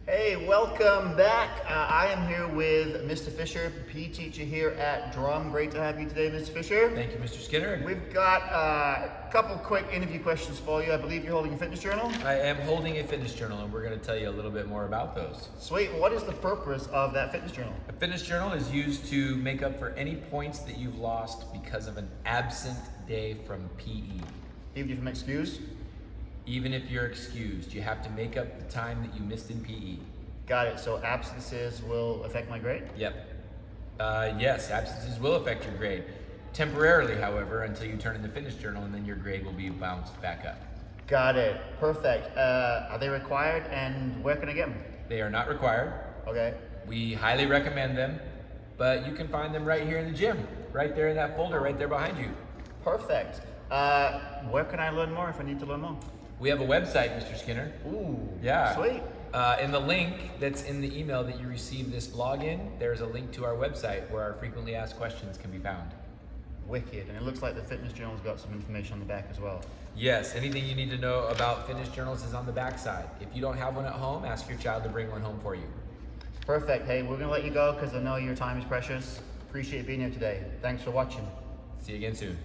Hey, welcome back. I am here with Mr. Fisher, PE teacher here at Drum. Great to have you today, Mr. Fisher. Thank you, Mr. Skinner. We've got a couple quick interview questions for you. I believe you're holding a fitness journal. I am holding a fitness journal, and we're going to tell you a little bit more about those. Sweet. What is the purpose of that fitness journal? A fitness journal is used to make up for any points that you've lost because of an absent day from PE. Even if you excuse? Even if you're excused, you have to make up the time that you missed in PE. Got it. So absences will affect my grade? Yep. Yes, absences will affect your grade. Temporarily, however, until you turn in the fitness journal, and then your grade will be bounced back up. Got it. Perfect. Are they required, and where can I get them? They are not required. Okay. We highly recommend them, but you can find them right here in the gym, right there in that folder, right there behind you. Perfect. Where can I learn more if I need to learn more? We have a website, Mr. Skinner. Ooh. Yeah. Sweet. In the link that's in the email that you receive this vlog in, there's a link to our website where our frequently asked questions can be found. Wicked. And it looks like the fitness journal's got some information on the back as well. Yes, anything you need to know about fitness journals is on the back side. If you don't have one at home, ask your child to bring one home for you. Perfect. Hey, we're going to let you go because I know your time is precious. Appreciate being here today. Thanks for watching. See you again soon.